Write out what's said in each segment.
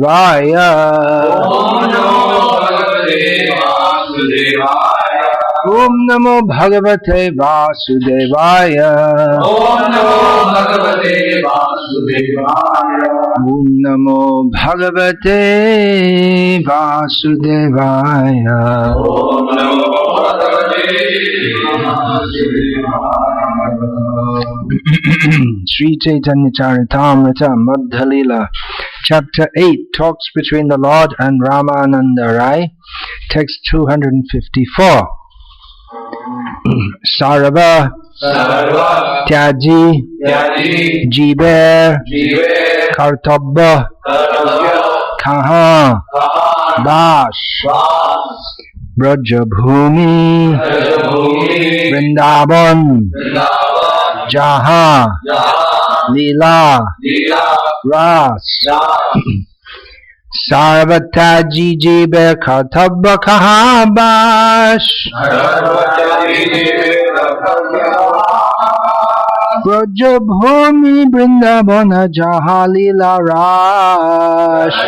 Vaya. Om Namo Bhagavate Vasudevaya. Om Namo Bhagavate Vasudevaya. Om Namo Bhagavate Vasudevaya. Om Namo Bhagavate Vasudevaya. Sri Chaitanya Charitamrita Madhya Lila, Chapter 8, talks between the Lord and Ramananda Rai, text 254. Sarva Tyaji Jiber Kartabba Kaha Bash Braja Bhumi Vrindavan Jaha Lila Rasa Sarvataji Jibe Kartabba Kaha Bash Braja Bhumi Vrindavana Jaha Lila Rash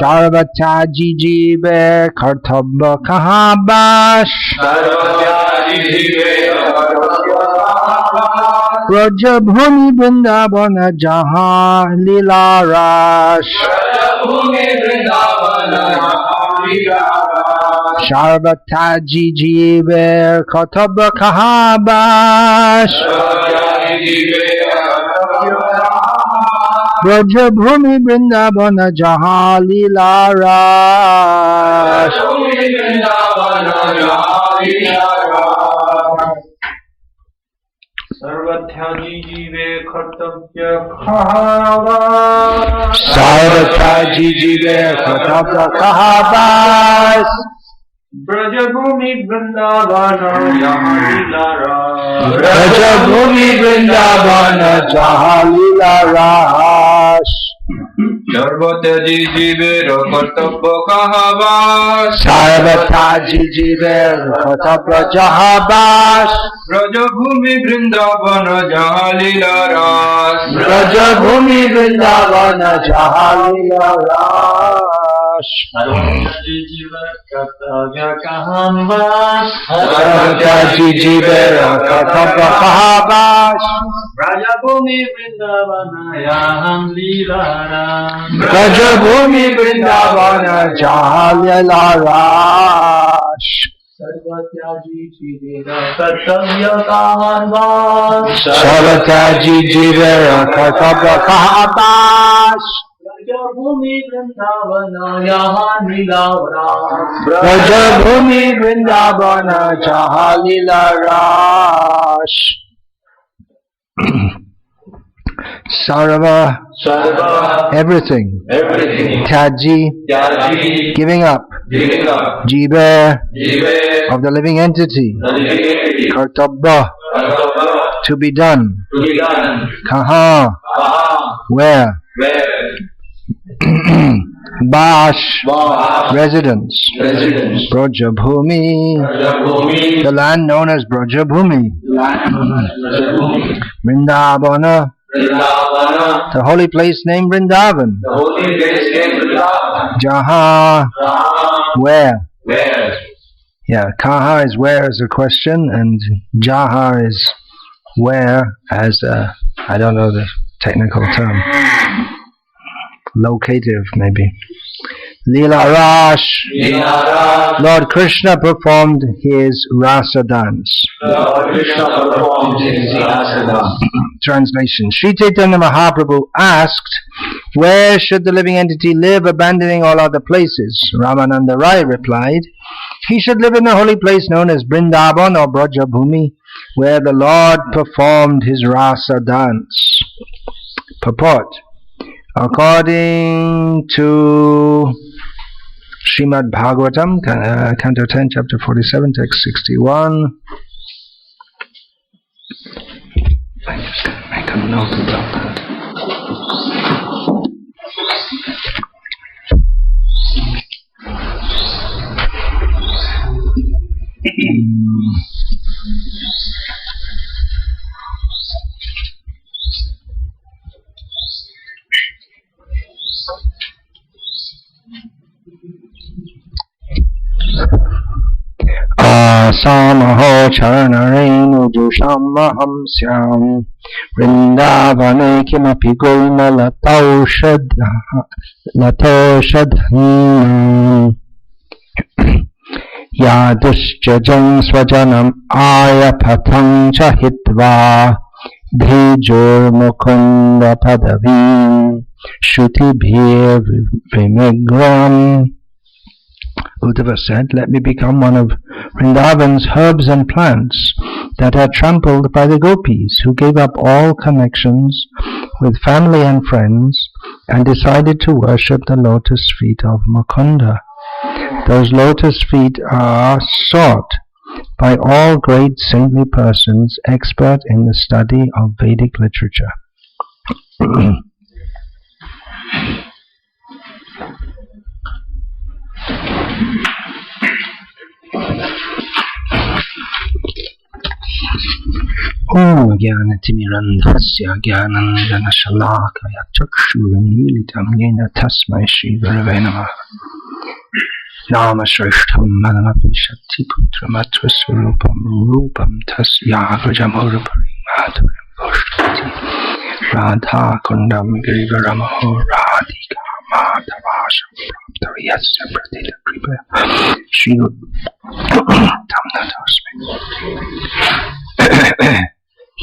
Sarvataji Jibe Kartabba Kaha Bash Braja Bhumi Vrindavana Jaha Lila Rash Sarvataji Jive Kartabba Kaha Bash Braja Bhumi Vrindavana Jaha Lila Rash Sarvatyaji jive kartabya kahavas. Sarvataji Jive Kartabba Kaha Bash Braja Bhumi Vrindavana Jaha Lila Rash. Braja Bhumi Vrindavana Jaha Lila Rash Sarvatyaji jive kartabya kahavas. Sarvataji Jive Kartabba Jaha Bash Braja Bhumi Vrindavana Jaha Lila Rash. Braja Bhumi Vrindavana Jaha Lila Rash Sarvatyaji jive kartabya kahavas. Sarvataji Jive Kartabba Kaha Bash Braja Bhumi Vrindavana Jaha Lila Rash. Braja Bhumi Vrindavana Jaha Lila Rash Sarvatyaji jive kartabya kahavas. Sarvataji Jive Kartabba Kaha Bash Braja Bhumi Vrindavana Jaha Lila Rash. Braja Bhumi Vrindavana Jaha Lila Rash Sarva everything Tyaji giving up Jiva of the living entity Kartabba to be done Kaha where Bash residence Braja Bhumi the land known as Braja Bhumi Vrindavana the holy place named Vrindavan Jaha where yeah Kaha is where as a question and Jaha is where as a I don't know the technical term locative maybe Lila Rash Lord Krishna performed his Rasa dance. Translation Sri Chaitanya Mahaprabhu asked, where should the living entity live abandoning all other places? Ramananda Rai replied, he should live in the holy place known as Vrindavan or Braja Bhumi, where the Lord performed his Rasa dance. Purport according to Srimad Bhagavatam, Canto 10, Chapter 47, Text 61. I'm just going to make a note about that. Samaho Charanarenu Jushamaham Syam Vrindavane Kimapi Guna Latoshadhanam Yadushjajam Swajanam Ayapatham Chahitva Dhijur Mukunda Padavim Shutibhir Vimigram. Uddhava said, let me become one of Vrindavan's herbs and plants that are trampled by the gopis, who gave up all connections with family and friends and decided to worship the lotus feet of Mukunda. Those lotus feet are sought by all great saintly persons expert in the study of Vedic literature. Om Jnanatimirandhasya Jnanandanashalakaya Chakshurunmilitam Yena Tasmai Shri Gurave Namah. Nama Shrishtam Manamapi Shakti Putramatva Swarupam Rupam Tasya Vrajamurapari Madhurim Goshtati Radha Kundam Girivaramaho Radhika Madhavasham Praptariyasya Pratita Kripa Shri Tamnatasmi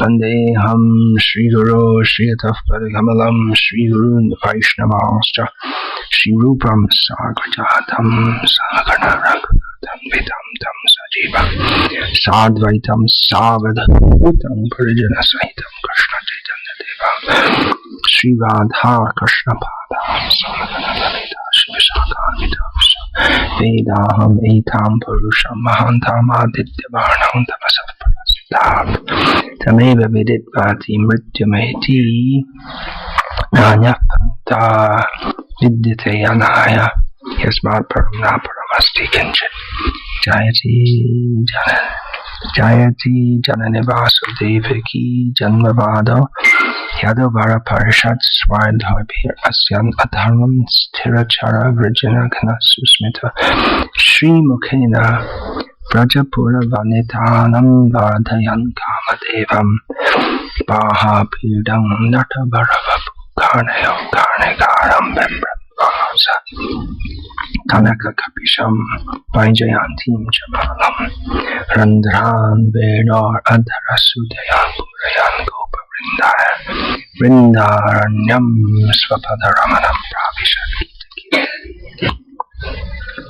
Vandeham Shri Guru Shri Ataf Parikamalam Shri Guru Vaishnavascha Shri Rupam Sagrajatam Sagarna Raghunatam Vidam Tam Sajivam Sadvaitam Savadhutam Parijana Sahitam Krishna Chaitanya Deva Shri Radha Krishna Padam Sagarna Lalita Shri Visakhanvitam Vedaham Etam Purusham Mahantam Aditya Varnam Tapasat Parasiddham Tameva Viditvati Mrityameti Nanya Panta Vidyate Anaya Yasmat Paramna Paramasti Kinchit Jayati Jananivasa Devaki Janmavado Yadavara Parishad Swardhapir Asyan Adharmam Sthirachara Vrijana Kana Susmita Shri Mukhena Brajapura Vanitanam Vardhayan Kamadevam Baha Pidam Nata Bharavapu Karnayo Karnagaram Vembrasa Kanaka Kapisham Vaijayantim Jamalam Randran Vedar Adharasudayan Purayan Gopa Vrindaranyam Swapadaramanam Pravishat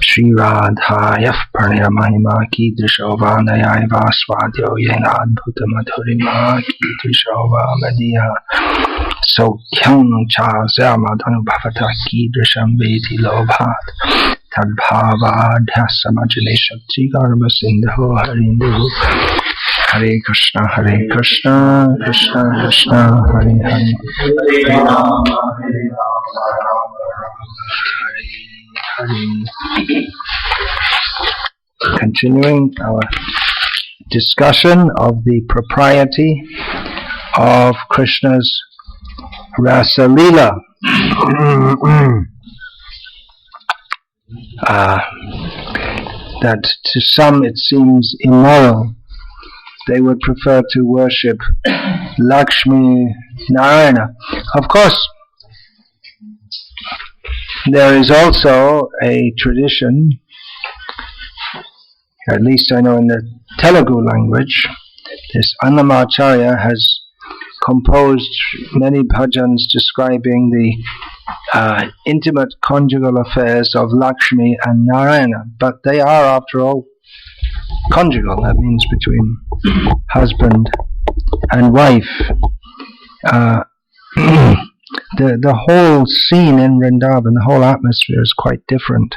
Shri Radhaya Pranaya Mahima Kidrisho Vanayai Vaswadyo Yena Adbhuta Madhurima Kidrisho Madhya Sokyam Cha Zamadanu Bhavata Kidrisham Vedi Lobhat Tadbhava Dhyasamajane Shakti Garba Sindhu Harindu Hare Krishna, Krishna Krishna, Hare Hare, Hare Rama, Hare Hare. Continuing our discussion of the propriety of Krishna's Rasa Lila. That to some it seems immoral. They would prefer to worship Lakshmi Narayana. Of course, there is also a tradition, at least I know in the Telugu language, this Annamacharya has composed many bhajans describing the intimate conjugal affairs of Lakshmi and Narayana, but they are, after all, conjugal. That means between husband and wife. The whole scene in Vrindavan, the whole atmosphere is quite different.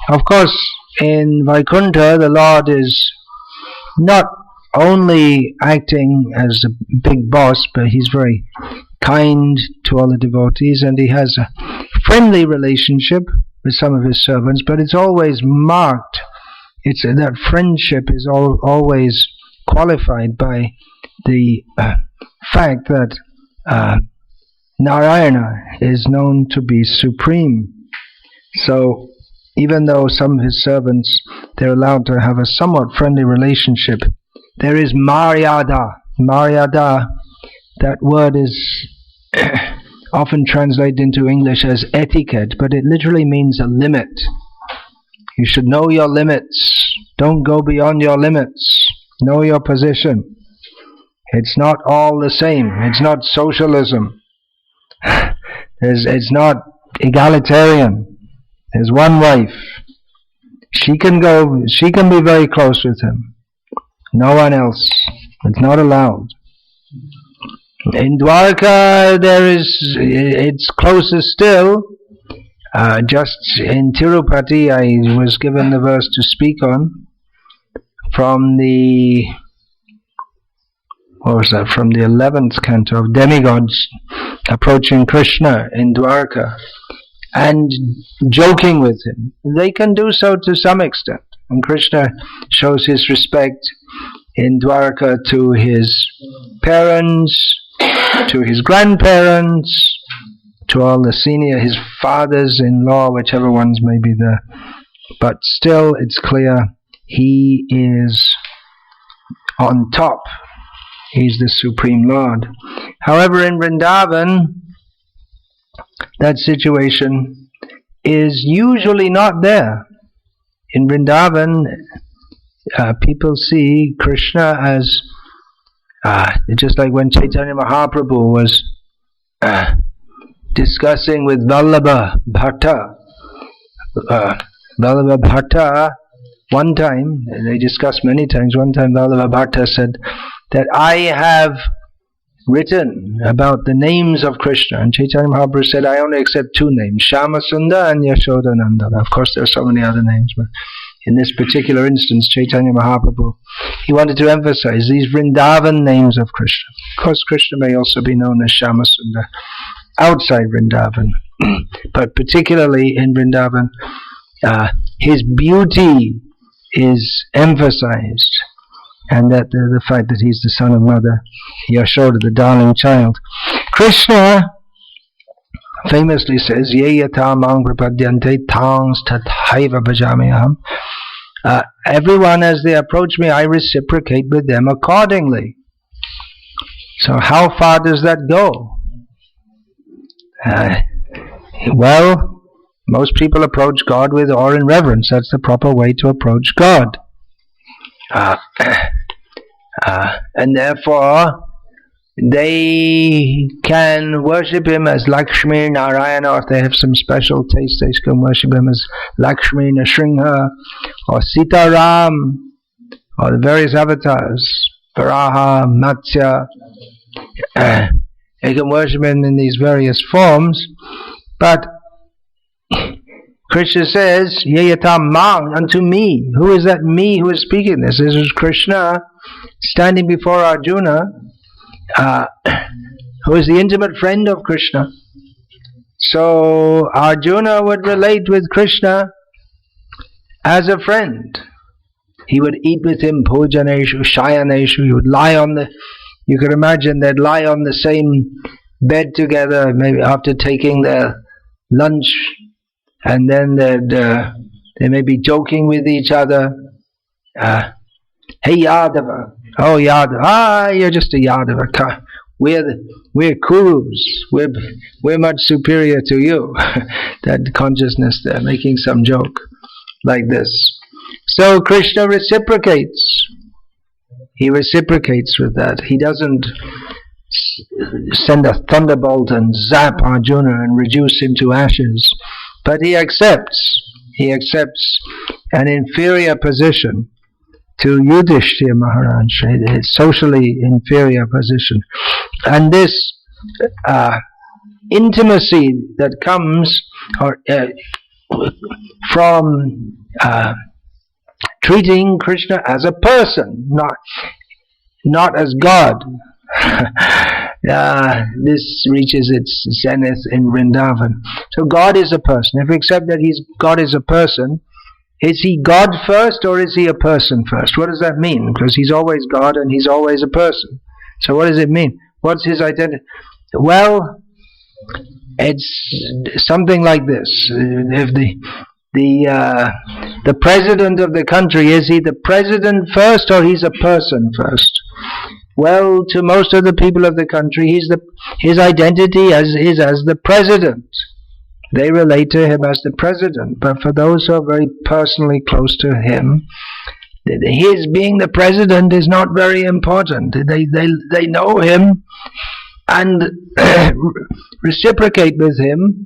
Of course, in Vaikuntha, the Lord is not only acting as a big boss, but he's very kind to all the devotees, and he has a friendly relationship with some of his servants, but it's always marked. That friendship is always qualified by the fact that Narayana is known to be supreme. So even though some of his servants, they're allowed to have a somewhat friendly relationship, there is maryada. Maryada, that word is often translated into English as etiquette, but it literally means a limit. You should know your limits. Don't go beyond your limits. Know your position. It's not all the same. It's not socialism. It's not egalitarian. There's one wife. She can be very close with him. No one else. It's not allowed. In Dwarka, it's closer still. Just in Tirupati, I was given the verse to speak on from the 11th canto of demigods approaching Krishna in Dwarka and joking with him. They can do so to some extent, and Krishna shows his respect in Dwarka to his parents, to his grandparents, to all the senior, his fathers-in-law, whichever ones may be there. But still, it's clear he is on top. He's the Supreme Lord. However, in Vrindavan, that situation is usually not there. In Vrindavan, people see Krishna as just like when Chaitanya Mahaprabhu was discussing with Vallabha Bhatta. Vallabha Bhatta, one time, they discussed many times, one time Vallabha Bhatta said that I have written about the names of Krishna, and Chaitanya Mahaprabhu said, I only accept two names, Shama Sundar and Yashoda Nanda. Of course there are so many other names, but in this particular instance, Chaitanya Mahaprabhu, he wanted to emphasize these Vrindavan names of Krishna. Of course, Krishna may also be known as Shama Sundar outside Vrindavan, but particularly in Vrindavan, his beauty is emphasized, and that the fact that he's the son of Mother Yashoda, the darling child. Krishna famously says, Ye yata mang prapadyante tangs tathaiva bhajamiham. Everyone as they approach me, I reciprocate with them accordingly. So how far does that go? Well, most people approach God with awe and reverence. That's the proper way to approach God. And therefore, they can worship him as Lakshmi Narayana, or if they have some special taste, they can worship him as Lakshmi Nrsimha, or Sitaram, or the various avatars, Varaha, Matsya. They can worship him in these various forms, but Krishna says, Yayata Mang, unto me. Who is that me who is speaking this? This is Krishna standing before Arjuna, who is the intimate friend of Krishna. So Arjuna would relate with Krishna as a friend. He would eat with him, pujaneshu, shayaneshu. He would lie on you could imagine they'd lie on the same bed together, maybe after taking their lunch, and then they may be joking with each other. Hey Yadava, oh Yadava, you're just a Yadava. We're Kurus. We're much superior to you. That consciousness there, making some joke like this. So Krishna reciprocates. He reciprocates with that. He doesn't send a thunderbolt and zap Arjuna and reduce him to ashes, but he accepts an inferior position to Yudhishthira Maharaj, a socially inferior position. And this intimacy that comes from treating Krishna as a person, not as God. This reaches its zenith in Vrindavan. So God is a person. If we accept that God is a person, is he God first or is he a person first? What does that mean? Because he's always God and he's always a person. So what does it mean? What's his identity? Well, it's something like this. the president of the country, is he the president first or he's a person first? Well, to most of the people of the country, his identity is as the president. They relate to him as the president. But for those who are very personally close to him, his being the president is not very important. They know him and reciprocate with him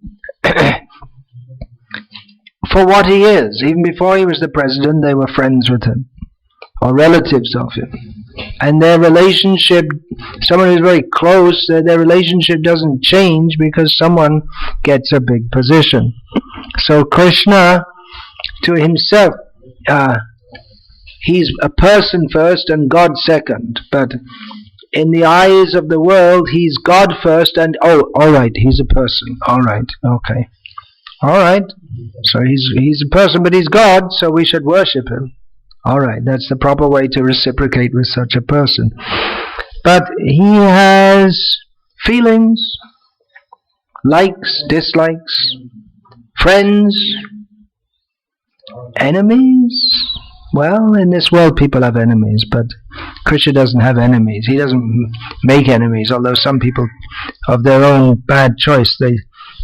for what he is. Even before he was the president, they were friends with him or relatives of him. And their relationship, someone who's very close, their relationship doesn't change because someone gets a big position. So Krishna, to himself, he's a person first and God second. But in the eyes of the world, he's God first and, alright, he's a person. Alright, okay. Alright, so he's a person, but he's God, so we should worship him. Alright, that's the proper way to reciprocate with such a person. But he has feelings, likes, dislikes, friends, enemies. Well, in this world people have enemies, but Krishna doesn't have enemies. He doesn't make enemies, although some people of their own bad choice,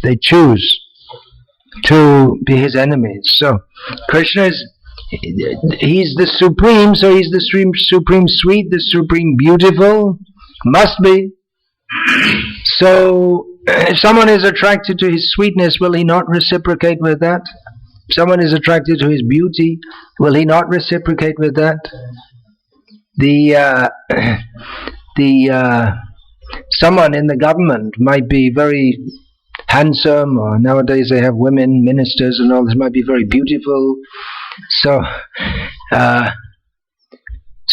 they choose to be his enemies. So Krishna he's the supreme, so he's the supreme sweet, the supreme beautiful, must be. So if someone is attracted to his sweetness, will he not reciprocate with that? If someone is attracted to his beauty, will he not reciprocate with that? Someone in the government might be very handsome, or nowadays they have women ministers and all this, might be very beautiful. So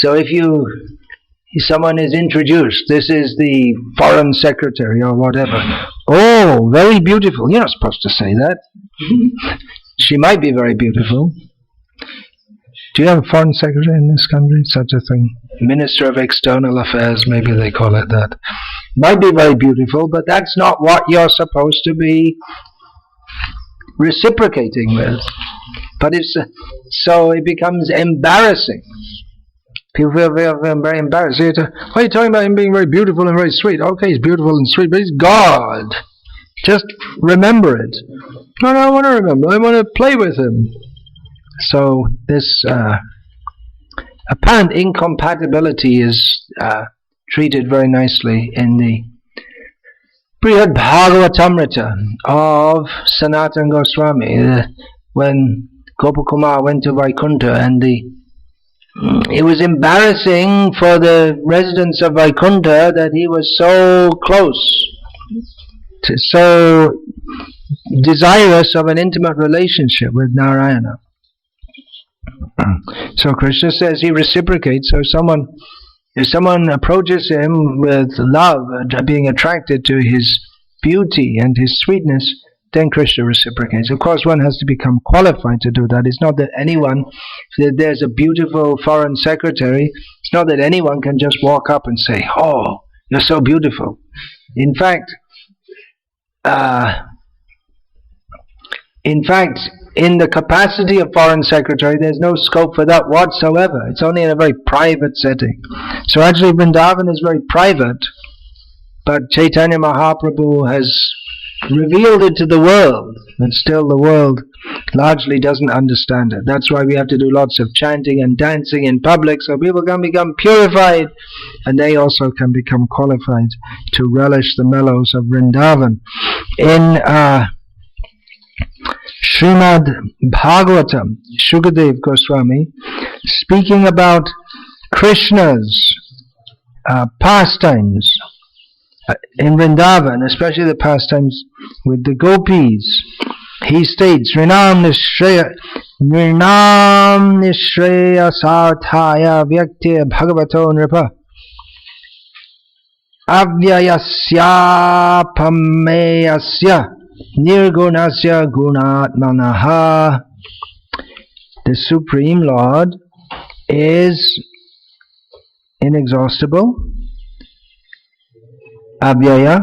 if someone is introduced, this is the foreign secretary or whatever. Oh, very beautiful. You're not supposed to say that. She might be very beautiful. Do you have a foreign secretary in this country? Such a thing. Minister of External Affairs, maybe they call it that. Might be very beautiful, but that's not what you're supposed to be reciprocating with. But so it becomes embarrassing. People feel very embarrassed. Why are you talking about him being very beautiful and very sweet? Okay, he's beautiful and sweet, but he's God. Just remember it. No, I don't want to remember. I want to play with him. So this apparent incompatibility is treated very nicely in the Brihad Bhagavatamrita of Sanatana Goswami. When Gokulam went to Vaikuntha, and it was embarrassing for the residents of Vaikuntha that he was so close, so desirous of an intimate relationship with Narayana. So Krishna says he reciprocates. So if someone approaches him with love, being attracted to his beauty and his sweetness, then Krishna reciprocates. Of course, one has to become qualified to do that. It's not that there's a beautiful foreign secretary, it's not that anyone can just walk up and say, oh, you're so beautiful. In fact, in the capacity of foreign secretary, there's no scope for that whatsoever. It's only in a very private setting. So actually Vrindavan is very private, but Chaitanya Mahaprabhu has revealed it to the world, but still the world largely doesn't understand it. That's why we have to do lots of chanting and dancing in public, so people can become purified, and they also can become qualified to relish the mellows of Vrindavan. In Srimad Bhagavatam, Shukadev Goswami, speaking about Krishna's pastimes in Vrindavan, especially the pastimes with the gopis, he states, Rinam Nishreya Sarthaya Vyaktir Bhagavato Nripa Avyayasya Pameyasya Nirgunasya Gunatmanaha. The Supreme Lord is inexhaustible, Avyaya,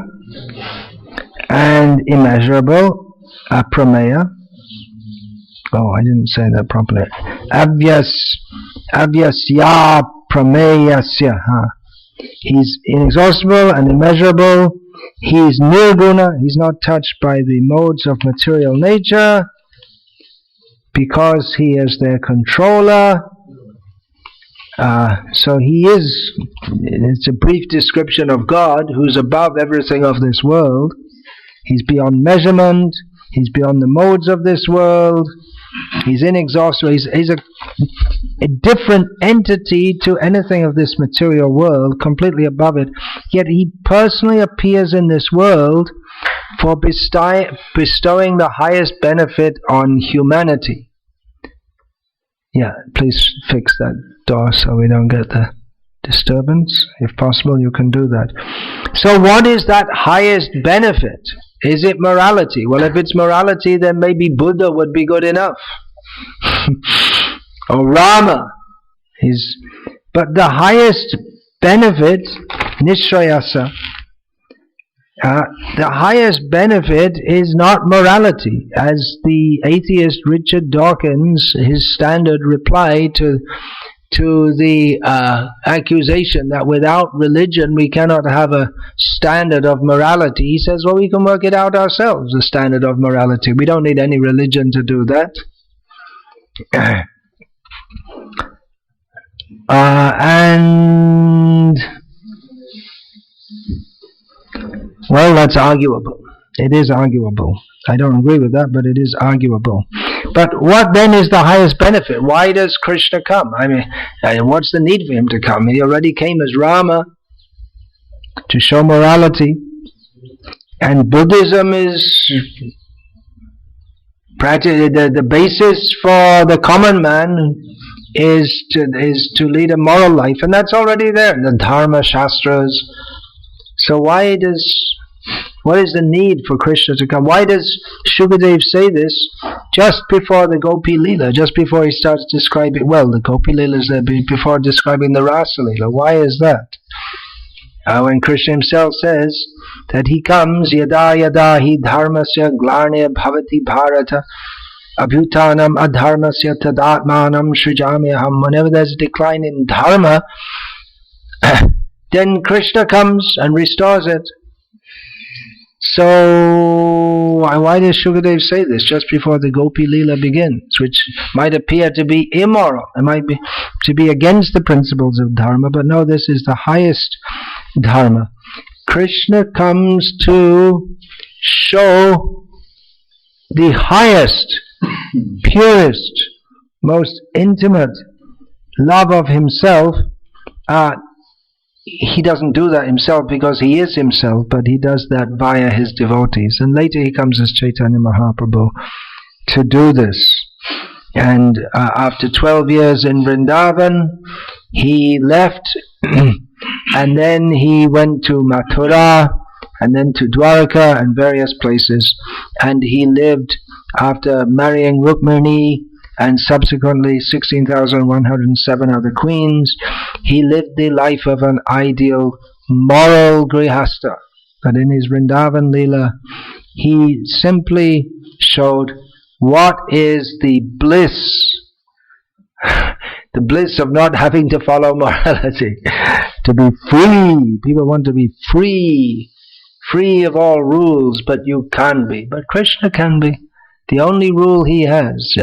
and immeasurable, Aprameya, Oh, I didn't say that properly. Avyasya prameyasya. He's inexhaustible and immeasurable. He's nirguna. He's not touched by the modes of material nature because he is their controller. So he is, it's a brief description of God who's above everything of this world. He's beyond measurement. He's beyond the modes of this world. He's inexhaustible. He's a different entity to anything of this material world, completely above it. Yet he personally appears in this world for bestowing the highest benefit on humanity. Yeah, please fix that door so we don't get the disturbance. If possible, you can do that. So what is that highest benefit? Is it morality? Well, if it's morality, then maybe Buddha would be good enough. Or Rama. But the highest benefit, Nishrayasa, the highest benefit is not morality. As the atheist Richard Dawkins, his standard reply to the accusation that without religion we cannot have a standard of morality, he says, well, we can work it out ourselves, the standard of morality. We don't need any religion to do that. Well, that's arguable. It is arguable. I don't agree with that, but it is arguable. But what then is the highest benefit? Why does Krishna come? I mean, what's the need for him to come? He already came as Rama to show morality. And Buddhism is practically the basis for the common man is to lead a moral life, and that's already there in the Dharma Shastras. So what is the need for Krishna to come? Why does Shukadev say this just before the Gopi Lila, just before he starts describing, well, the Gopi Lila is there before describing the Rasa Lila? Why is that? When Krishna himself says that he comes, yada yada hi dharmasya glarne bhavati bharata abhutanam adharmasya tadatmanam srijamyaham. Whenever there's a decline in dharma, then Krishna comes and restores it. So why does Shukadev say this just before the Gopi Lila begins, which might appear to be immoral, it might be to be against the principles of dharma, but no, this is the highest dharma. Krishna comes to show the highest, purest, most intimate love of himself. He doesn't do that himself because he is himself, but he does that via his devotees. And later he comes as Chaitanya Mahaprabhu to do this. And after 12 years in Vrindavan, he left and then he went to Mathura and then to Dwarka and various places. And he lived, after marrying Rukmini and subsequently 16,107 other queens, he lived the life of an ideal moral grihastha. But in his Vrindavan Leela, he simply showed what is the bliss of not having to follow morality, to be free. People want to be free of all rules, but you can't be. But Krishna can be. The only rule he has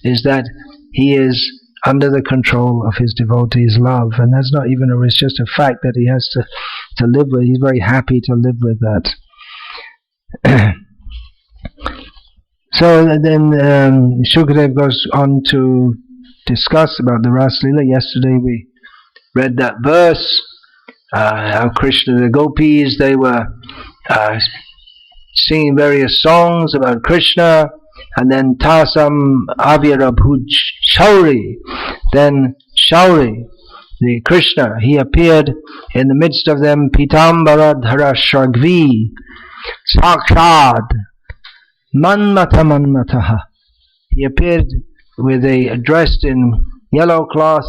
is that he is under the control of his devotees' love, and that's not even it's just a fact that he has to live with. He's very happy to live with that. So then Shukadev goes on to discuss about the Rasa Lila. Yesterday we read that verse, how Krishna, the gopis, they were singing various songs about Krishna, and then Tasam Avyara Bhuj Shauri, then Shauri, the Krishna, he appeared in the midst of them, Pitambara Dhara Shragvi Sakshad Manmataha. He appeared dressed in yellow cloth,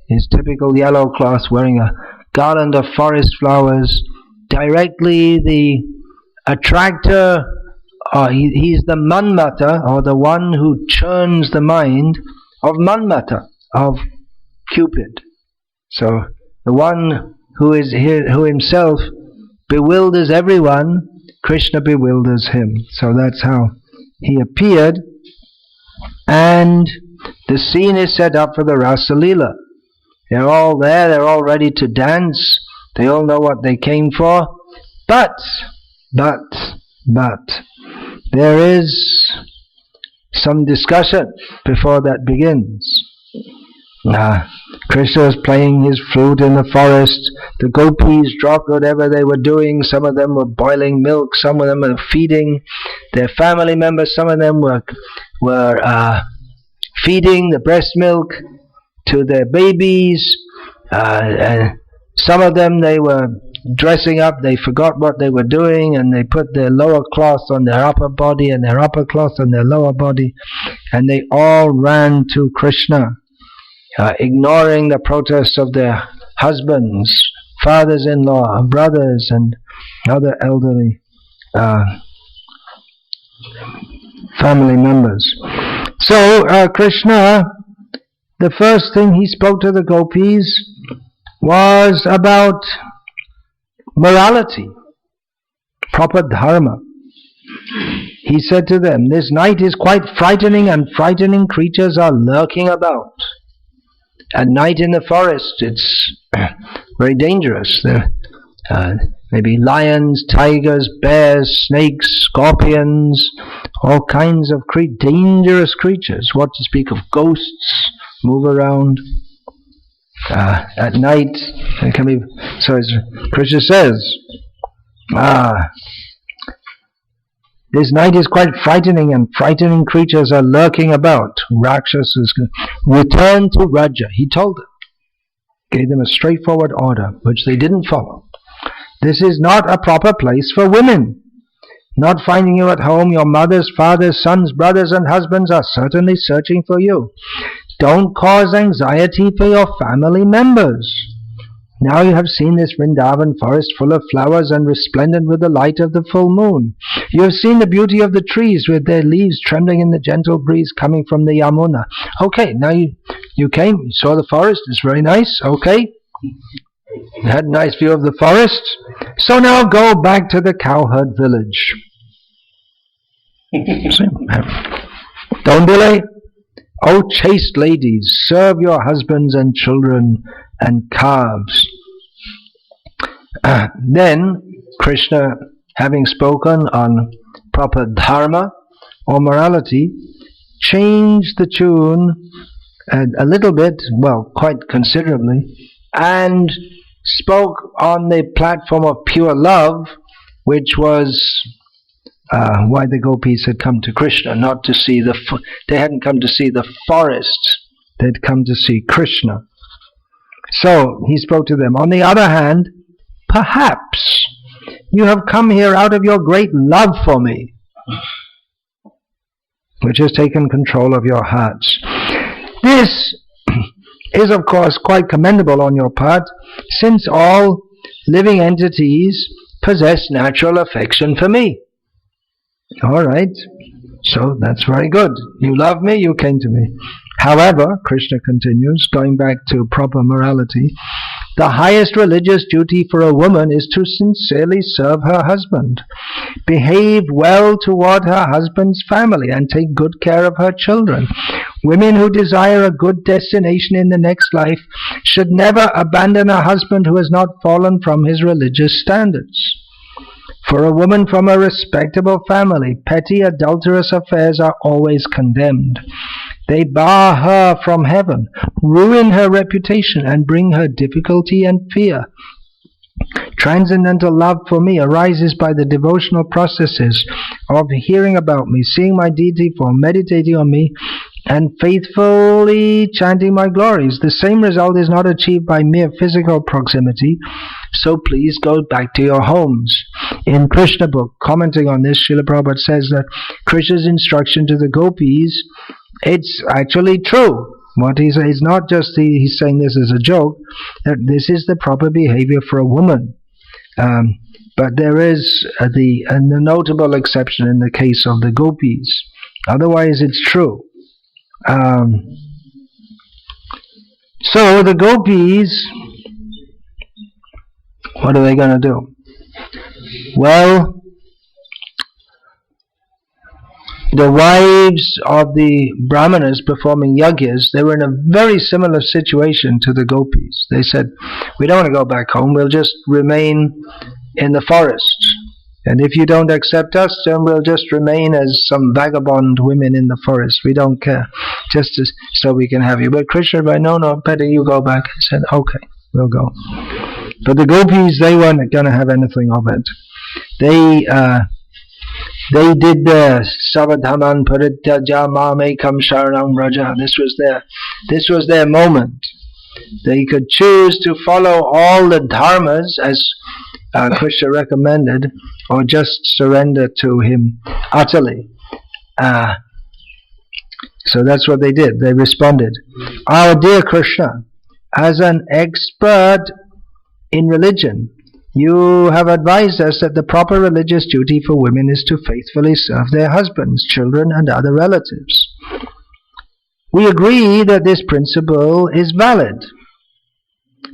his typical yellow cloth, wearing a garland of forest flowers, directly the attractor he's the Manmata, or the one who churns the mind of Manmata, of Cupid. So the one who himself bewilders everyone, Krishna bewilders him. So that's how he appeared. And the scene is set up for the Rasa Lila. They're all there, they're all ready to dance, they all know what they came for, but, there is some discussion before that begins. Krishna is playing his flute in the forest, the gopis dropped whatever they were doing, some of them were boiling milk, some of them were feeding their family members, some of them were feeding the breast milk to their babies, some of them they were dressing up, they forgot what they were doing and they put their lower cloth on their upper body and their upper cloth on their lower body, and they all ran to Krishna, ignoring the protests of their husbands, fathers-in-law, brothers and other elderly family members. So Krishna, the first thing he spoke to the gopis was about morality, proper dharma. He said to them, "This night is quite frightening, and frightening creatures are lurking about. At night in the forest, it's very dangerous. There may be lions, tigers, bears, snakes, scorpions, all kinds of dangerous creatures. What to speak of ghosts, move around. At night, it can be." So as Krishna says, "This night is quite frightening, and frightening creatures are lurking about. Rakshasas, return to Raja." He told them, gave them a straightforward order, which they didn't follow. "This is not a proper place for women. Not finding you at home, your mothers, fathers, sons, brothers and husbands are certainly searching for you. Don't cause anxiety for your family members. Now you have seen this Vrindavan forest full of flowers and resplendent with the light of the full moon. You have seen the beauty of the trees with their leaves trembling in the gentle breeze coming from the Yamuna. Okay, now you came, you saw the forest, it's very nice, okay. You had a nice view of the forest. So now go back to the cowherd village. Don't delay. O chaste ladies, serve your husbands and children and calves." Then Krishna, having spoken on proper dharma or morality, changed the tune a little bit, well, quite considerably, and spoke on the platform of pure love, which was why the gopis had come to Krishna, not to see they hadn't come to see the forest, they'd come to see Krishna. So he spoke to them, "On the other hand, perhaps you have come here out of your great love for me, which has taken control of your hearts. This is of course quite commendable on your part, since all living entities possess natural affection for me. All right, so that's very good. You love me, you came to me. However," Krishna continues, going back to proper morality, "the highest religious duty for a woman is to sincerely serve her husband, behave well toward her husband's family, and take good care of her children. Women who desire a good destination in the next life should never abandon a husband who has not fallen from his religious standards. For a woman from a respectable family, petty adulterous affairs are always condemned. They bar her from heaven, ruin her reputation, and bring her difficulty and fear. Transcendental love for me arises by the devotional processes of hearing about me, seeing my deity form, meditating on me, and faithfully chanting my glories. The same result is not achieved by mere physical proximity, so please go back to your homes." In Krishna book, commenting on this, Srila Prabhupada says that Krishna's instruction to the gopis, it's actually true. What he says is not just he's saying this as a joke, that this is the proper behavior for a woman. But there is the notable exception in the case of the gopis. Otherwise, it's true. So the gopis, what are they going to do? Well, the wives of the brahmanas performing yagyas, they were in a very similar situation to the gopis. They said, we don't want to go back home, we'll just remain in the forest. And if you don't accept us, then we'll just remain as some vagabond women in the forest. We don't care, so we can have you. But Krishna said, no, better you go back. He said, okay, we'll go. But the gopis, they weren't going to have anything of it. They did the Savadhaman Parityaja Mamekam Sharanam Raja. This was their moment. They could choose to follow all the dharmas as Krishna recommended, or just surrender to him utterly. So that's what they did. They responded, our dear Krishna, as an expert in religion, you have advised us that the proper religious duty for women is to faithfully serve their husbands, children, and other relatives. We agree that this principle is valid.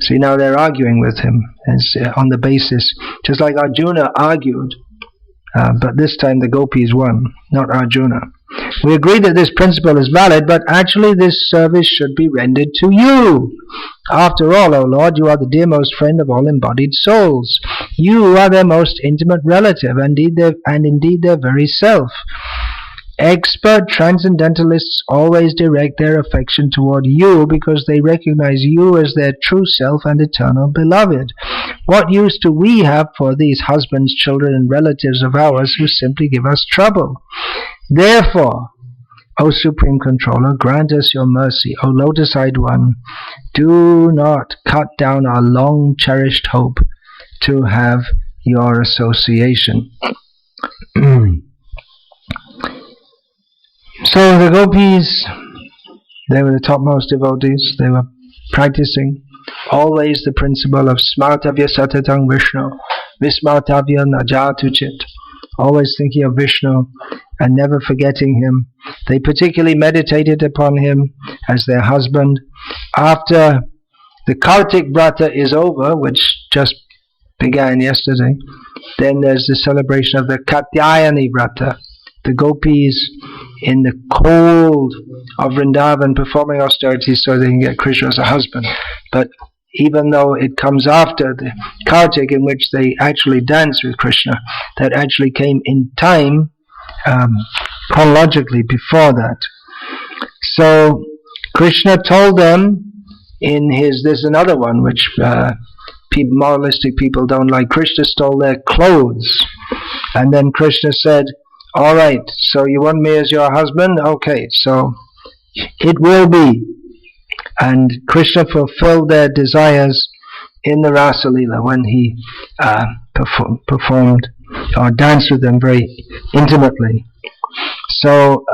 See, now they're arguing with him on the basis, just like Arjuna argued, but this time the gopis won, not Arjuna. We agree that this principle is valid, but actually this service should be rendered to you. After all, O Lord, you are the dearmost friend of all embodied souls. You are their most intimate relative, and indeed their very self. Expert transcendentalists always direct their affection toward you because they recognize you as their true self and eternal beloved. What use do we have for these husbands, children, and relatives of ours who simply give us trouble? Therefore, O Supreme Controller, grant us your mercy. O Lotus-eyed One, do not cut down our long-cherished hope to have your association. So the gopis, they were the topmost devotees. They were practicing always the principle of smartavya satatang Vishnu, vismartavya najatuchit, always thinking of Vishnu and never forgetting him. They particularly meditated upon him as their husband. After the Kartik Vrata is over, which just began yesterday, then there's the celebration of the Katyayani Vrata. The gopis in the cold of Vrindavan performing austerities so they can get Krishna as a husband. But even though it comes after the Kartik, in which they actually dance with Krishna, that actually came in time, chronologically before that. So Krishna told them in there's another one which moralistic people don't like. Krishna stole their clothes, and then Krishna said, all right, so you want me as your husband? Okay, so it will be. And Krishna fulfilled their desires in the Rasa Lila when he performed or danced with them very intimately. So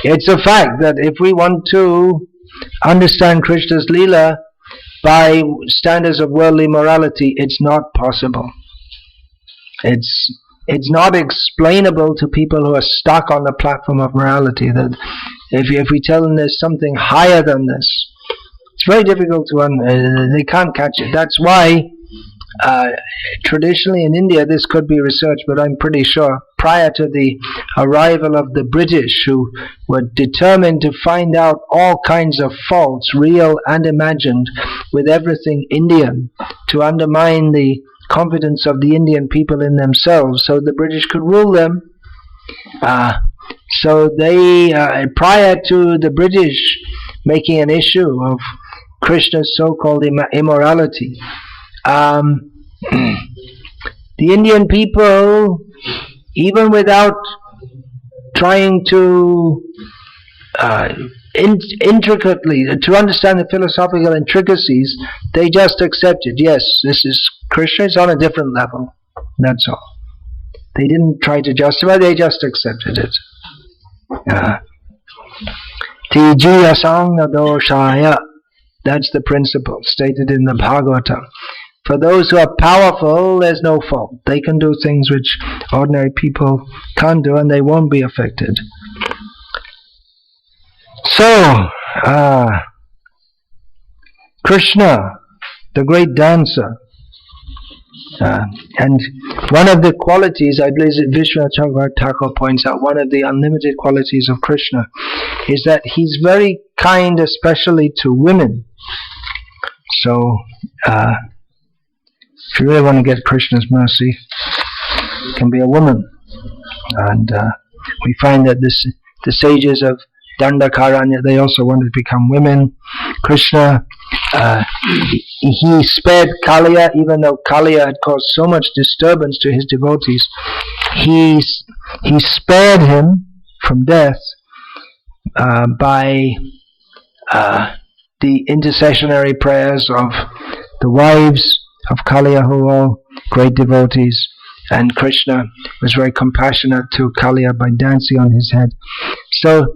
it's a fact that if we want to understand Krishna's Lila by standards of worldly morality, it's not possible. It's not explainable to people who are stuck on the platform of morality, that if we tell them there's something higher than this, it's very difficult to they can't catch it. That's why traditionally in India this could be researched, but I'm pretty sure prior to the arrival of the British, who were determined to find out all kinds of faults, real and imagined, with everything Indian, to undermine the confidence of the Indian people in themselves so the British could rule them. So they, prior to the British making an issue of Krishna's so-called immorality, the Indian people, even without trying to intricately to understand the philosophical intricacies, they just accepted, yes, this is Krishna, is on a different level. That's all. They didn't try to justify, they just accepted it. Tijiyasanga doshaya, that's the principle stated in the Bhagavatam. For those who are powerful, there's no fault. They can do things which ordinary people can't do, and they won't be affected. So, Krishna, the great dancer, and one of the qualities, I believe Vishwanath Thakur points out, one of the unlimited qualities of Krishna is that he's very kind, especially to women. So, if you really want to get Krishna's mercy, it can be a woman. And we find that the sages of Dandakaranya, they also wanted to become women. Krishna, he spared Kaliya, even though Kaliya had caused so much disturbance to his devotees. He spared him from death by the intercessionary prayers of the wives of Kaliya, who were all great devotees. And Krishna was very compassionate to Kaliya by dancing on his head. So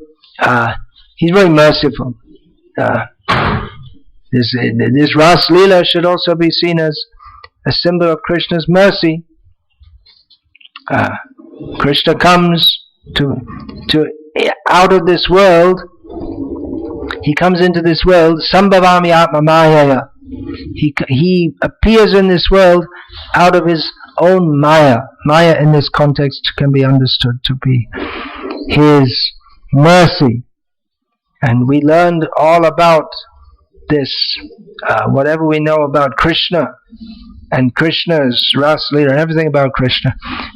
he's very merciful. This Ras Lila should also be seen as a symbol of Krishna's mercy. Krishna comes to out of this world. He comes into this world. Sambhavami Atma Mayaya. He appears in this world out of his own Maya. Maya in this context can be understood to be his mercy. And we learned all about this, whatever we know about Krishna and Krishna's Ras Lila and everything about Krishna,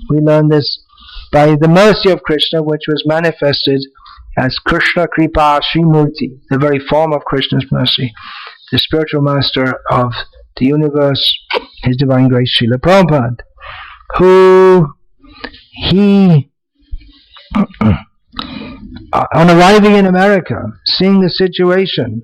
we learned this by the mercy of Krishna, which was manifested as Krishna Kripa Srimurti, the very form of Krishna's mercy, the spiritual master of the universe, His Divine Grace Srila Prabhupada, who on arriving in America, seeing the situation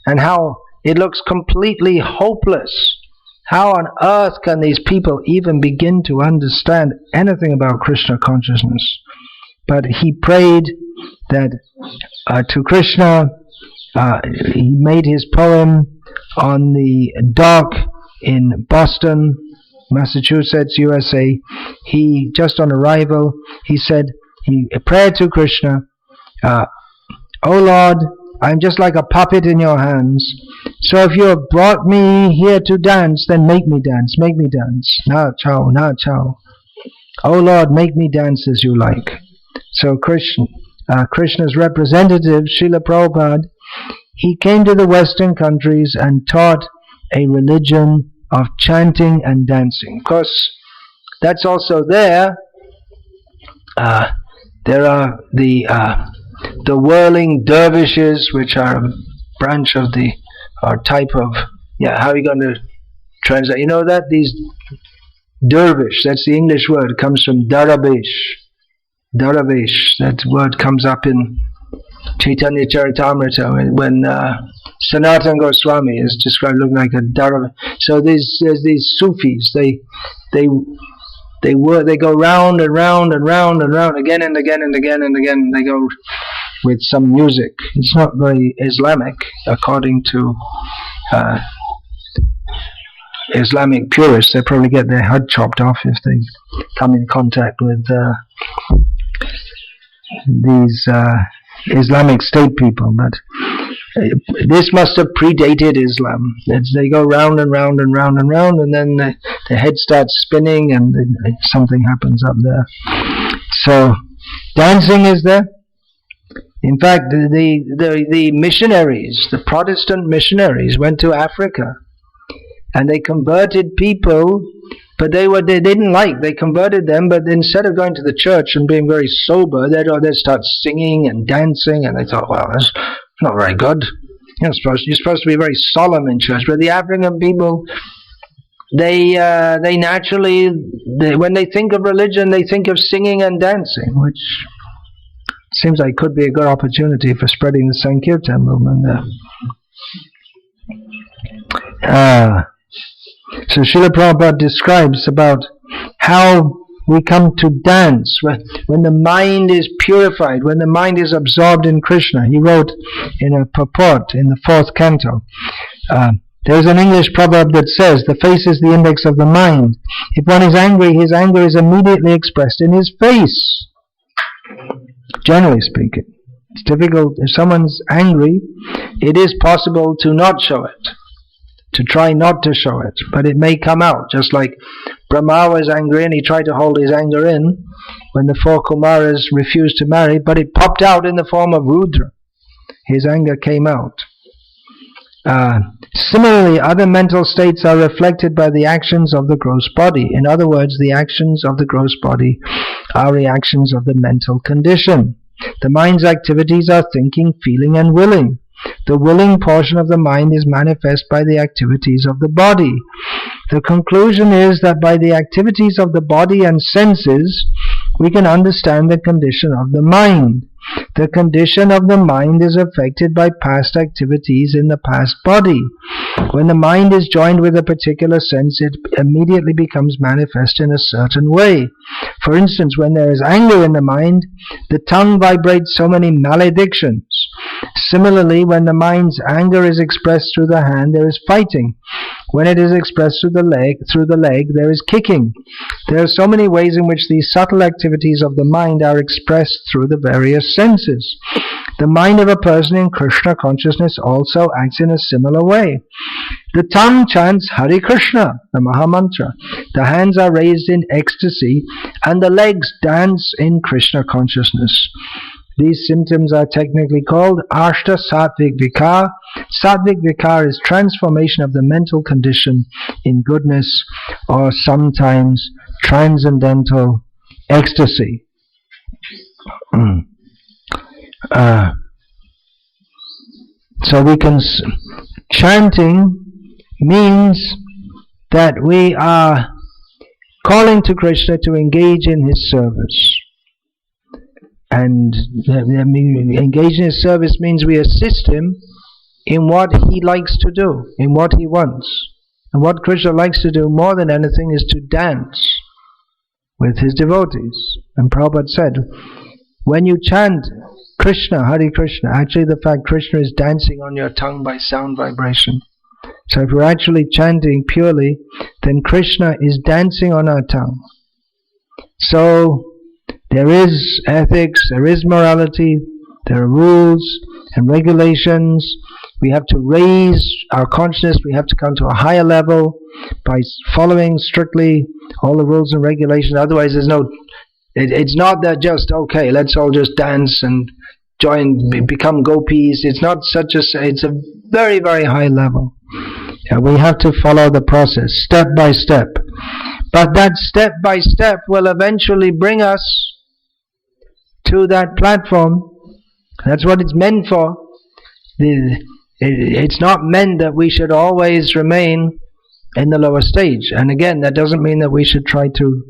and how it looks completely hopeless, how on earth can these people even begin to understand anything about Krishna consciousness? But he prayed that to Krishna. He made his poem on the dock in Boston, Massachusetts, USA. He, just on arrival, he said, he prayed to Krishna, "Oh Lord, I'm just like a puppet in your hands. So if you have brought me here to dance, then make me dance, make me dance. Na chao, na chao. Oh Lord, make me dance as you like." So Krishna's representative, Srila Prabhupada, he came to the Western countries and taught a religion of chanting and dancing. Of course, that's also there. There are the whirling dervishes, which are a branch of the, or type of, how are you going to translate? You know that? These dervish, that's the English word, comes from daravish. Daravish, that word comes up in Chaitanya Charitamrita when Sanatana Goswami is described looking like a daravish. So there's these Sufis. They go round and round and round and round again and again and again and again. They go with some music. It's not very Islamic according to Islamic purists. They probably get their head chopped off if they come in contact with these Islamic State people, but this must have predated Islam. They go round and round and round and round, and then the head starts spinning, and something happens up there. So dancing is there. In fact, the missionaries, the Protestant missionaries, went to Africa, and they converted people. But they didn't like. They converted them, but instead of going to the church and being very sober, they'd start singing and dancing, and they thought, well, that's not very good. You're supposed to be very solemn in church. But the African people, they naturally, when they think of religion, they think of singing and dancing, which seems like could be a good opportunity for spreading the Sankirtan movement there. So Srila Prabhupada describes about how we come to dance when the mind is purified, when the mind is absorbed in Krishna. He wrote in a purport in the 4th canto, There is an English proverb that says, the face is the index of the mind. If one is angry, his anger is immediately expressed in his face. Generally speaking. It's difficult. If someone's angry, it is possible to not show it. To try not to show it. But it may come out. Just like Brahma was angry and he tried to hold his anger in when the 4 Kumaras refused to marry, but it popped out in the form of Rudra. His anger came out. Similarly, other mental states are reflected by the actions of the gross body. In other words, the actions of the gross body are reactions of the mental condition. The mind's activities are thinking, feeling, and willing. The willing portion of the mind is manifest by the activities of the body. The conclusion is that by the activities of the body and senses, we can understand the condition of the mind. The condition of the mind is affected by past activities in the past body. When the mind is joined with a particular sense, it immediately becomes manifest in a certain way. For instance, when there is anger in the mind, the tongue vibrates so many maledictions. Similarly, when the mind's anger is expressed through the hand, there is fighting. When it is expressed through the leg, there is kicking. There are so many ways in which these subtle activities of the mind are expressed through the various senses. The mind of a person in Krishna consciousness also acts in a similar way. The tongue chants Hare Krishna, the Mahamantra. The hands are raised in ecstasy, and the legs dance in Krishna consciousness. These symptoms are technically called Ashta Sattvic Vikar. Sattvic Vikar is transformation of the mental condition in goodness, or sometimes transcendental ecstasy. So we can... chanting means that we are calling to Krishna to engage in his service. And engage in his service means we assist him in what he likes to do, in what he wants. And what Krishna likes to do more than anything is to dance with his devotees. And Prabhupada said, when you chant Krishna, Hare Krishna, actually the fact Krishna is dancing on your tongue by sound vibration. So if we're actually chanting purely, then Krishna is dancing on our tongue. So there is ethics, there is morality, there are rules and regulations. We have to raise our consciousness, we have to come to a higher level by following strictly all the rules and regulations. Otherwise it's not that just, okay, let's all just dance and become gopis. It's not it's a very, very high level. We have to follow the process, step by step. But that step by step will eventually bring us to that platform. That's what it's meant for. It's not meant that we should always remain in the lower stage. And again, that doesn't mean that we should try to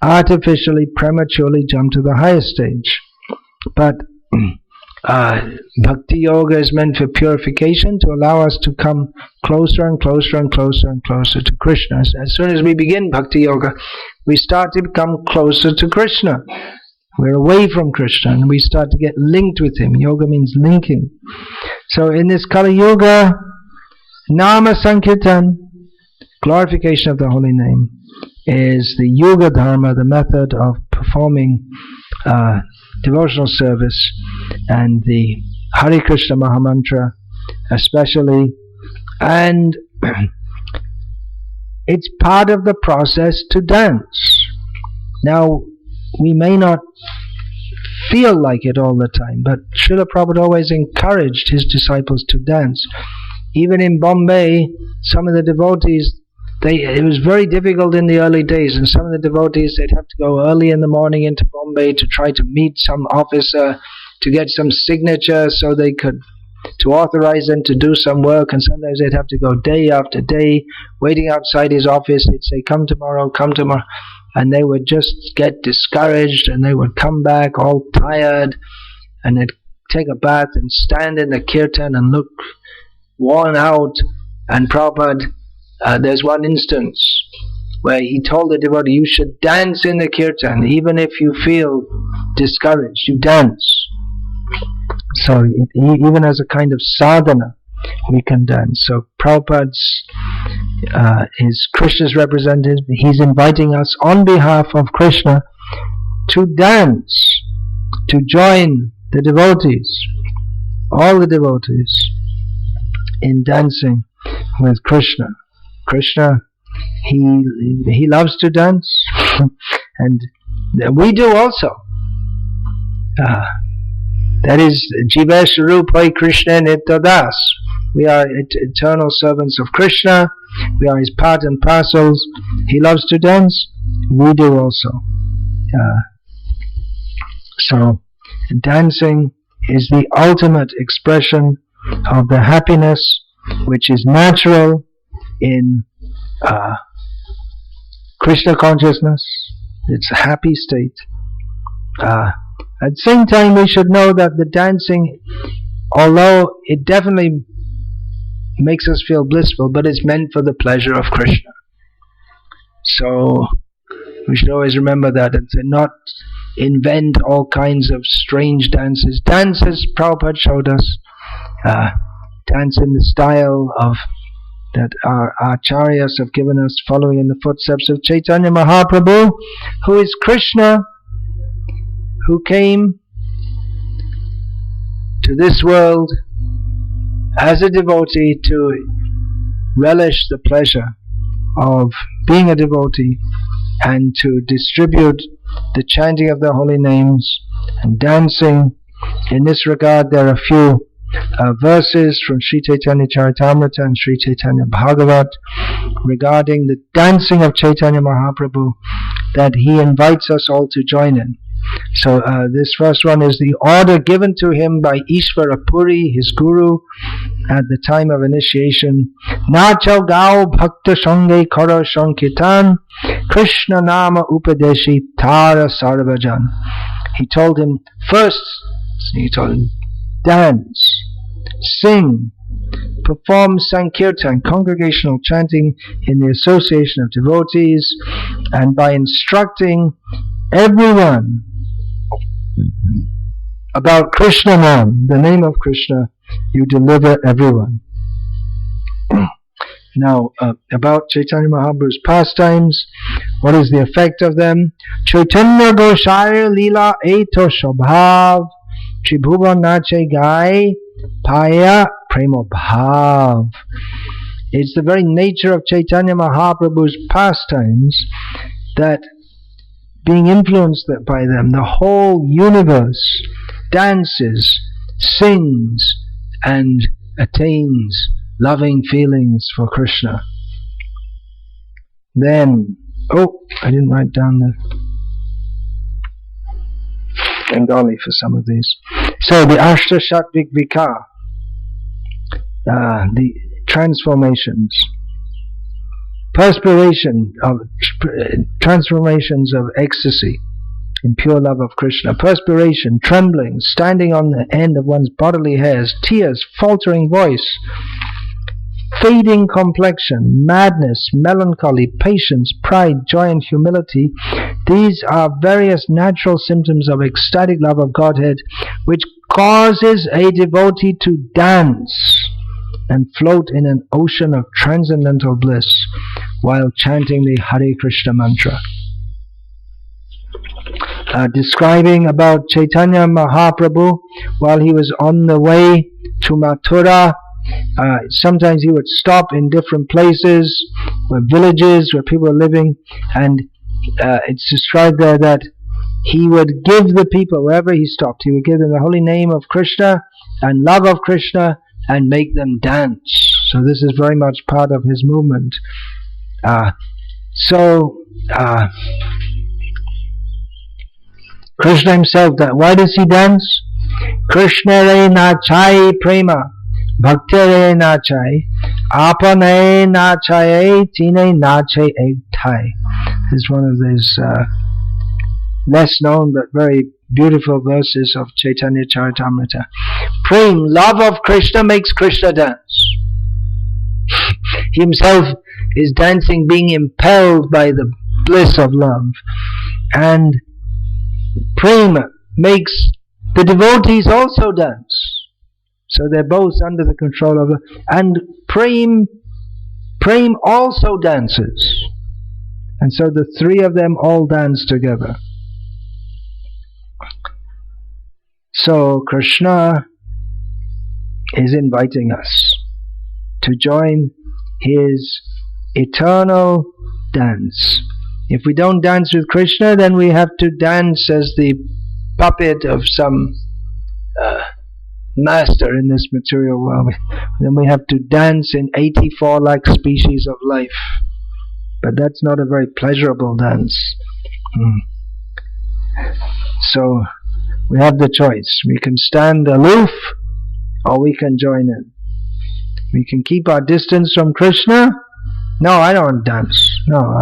artificially, prematurely jump to the higher stage. But Bhakti Yoga is meant for purification, to allow us to come closer and closer and closer and closer to Krishna. As soon as we begin Bhakti Yoga, we start to become closer to Krishna. We're away from Krishna and we start to get linked with him. Yoga means linking. So in this Kali Yuga, Nama Sankirtan, glorification of the holy name, is the Yoga Dharma, the method of performing devotional service, and the Hare Krishna Mahamantra especially. And it's part of the process to dance. Now, we may not feel like it all the time, but Srila Prabhupada always encouraged his disciples to dance. Even in Bombay, some of the devotees, it was very difficult in the early days, and some of the devotees, they'd have to go early in the morning into Bombay to try to meet some officer to get some signature so they could, to authorize them to do some work, and sometimes they'd have to go day after day waiting outside his office. He'd say, come tomorrow, and they would just get discouraged, and they would come back all tired, and they'd take a bath and stand in the kirtan and look worn out. And Prabhupada, there's one instance where he told the devotee, you should dance in the kirtan, even if you feel discouraged, you dance. So even as a kind of sadhana. we can dance. So Prabhupada's is Krishna's representative. He's inviting us on behalf of Krishna to dance, to join the devotees, all the devotees, in dancing with Krishna. Krishna, he loves to dance, and we do also. That is Jiva Swarupai Krishna Nityadas. We are eternal servants of Krishna. We are his part and parcels. He loves to dance. We do also. So dancing is the ultimate expression of the happiness which is natural in Krishna consciousness. It's a happy state. At the same time, we should know that the dancing, although it definitely makes us feel blissful, but it's meant for the pleasure of Krishna. So we should always remember that and not invent all kinds of strange dances. Dances, Prabhupada showed us, dance in the style of that our acharyas have given us, following in the footsteps of Chaitanya Mahaprabhu, who is Krishna, who came to this world as a devotee to relish the pleasure of being a devotee and to distribute the chanting of the holy names and dancing. In this regard, there are a few verses from Sri Chaitanya Charitamrita and Sri Chaitanya Bhagavat regarding the dancing of Chaitanya Mahaprabhu that he invites us all to join in. So this first one is the order given to him by Ishvara Puri, his guru, at the time of initiation. Nacho gao bhakta sange karo sankirtan, Krishna nama upadeshi tara sarvajan. He told him, dance, sing, perform sankirtan, congregational chanting in the association of devotees, and by instructing everyone about Krishna Nam, the name of Krishna, you deliver everyone. Now, about Chaitanya Mahaprabhu's pastimes, what is the effect of them? Chaitanya Goshaya Lila Eto Shobhav Tribhuvan Nache Gai Paya Prema Bhav. It's the very nature of Chaitanya Mahaprabhu's pastimes that, being influenced by them, the whole universe dances, sings, and attains loving feelings for Krishna. Then, I didn't write down the Bengali for some of these. So the Ashta Sattvic Vikar, the transformations, transformations of ecstasy in pure love of Krishna, perspiration, trembling, standing on the end of one's bodily hairs, tears, faltering voice, fading complexion, madness, melancholy, patience, pride, joy and humility. These are various natural symptoms of ecstatic love of Godhead, which causes a devotee to dance and float in an ocean of transcendental bliss while chanting the Hare Krishna mantra. Describing about Chaitanya Mahaprabhu while he was on the way to Mathura, sometimes he would stop in different places, or villages where people were living, and it's described there that he would give the people, wherever he stopped, he would give them the holy name of Krishna and love of Krishna and make them dance. So this is very much part of his movement. Krishna himself, why does he dance? Krishna re nachai prema, bhakti re nachai, apane nachai, tine nachai ekthai. This is one of these less known but very beautiful verses of Chaitanya Charitamrita. Prem, love of Krishna, makes Krishna dance. He himself is dancing, being impelled by the bliss of love. And Prema makes the devotees also dance. So they're both under the control of and Prem also dances. And so the three of them all dance together. So Krishna is inviting us to join his eternal dance. If we don't dance with Krishna, then we have to dance as the puppet of some master in this material world. Then we have to dance in 84 lakh species of life. But that's not a very pleasurable dance. So we have the choice. We can stand aloof or we can join in. We can keep our distance from Krishna. No, I don't dance. No,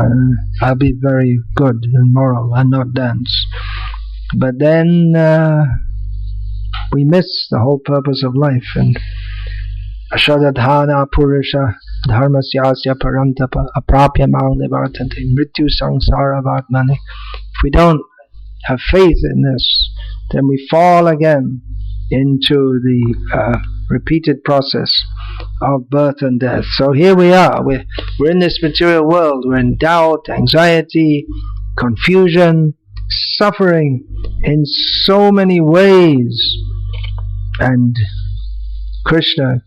I'll be very good and moral and not dance. But then we miss the whole purpose of life. And Ashadadhana Purusha Dharmasyasya Parantapa Aprapya Mal Nivartante Mrityu Sangsara Vartmani. If we don't have faith in this, then we fall again into the repeated process of birth and death. So here we are, we're in this material world, we're in doubt, anxiety, confusion, suffering in so many ways. And Krishna,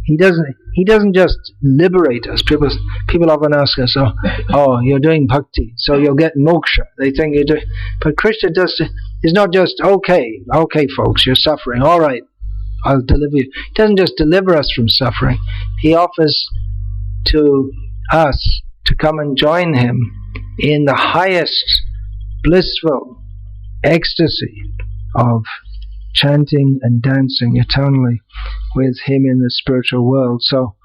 he doesn't just liberate us. People often ask us, oh, you're doing bhakti, so you'll get moksha. They think you're doing, but Krishna is not just okay, folks, you're suffering. All right, I'll deliver you. He doesn't just deliver us from suffering. He offers to us to come and join him in the highest blissful ecstasy of chanting and dancing eternally with him in the spiritual world. So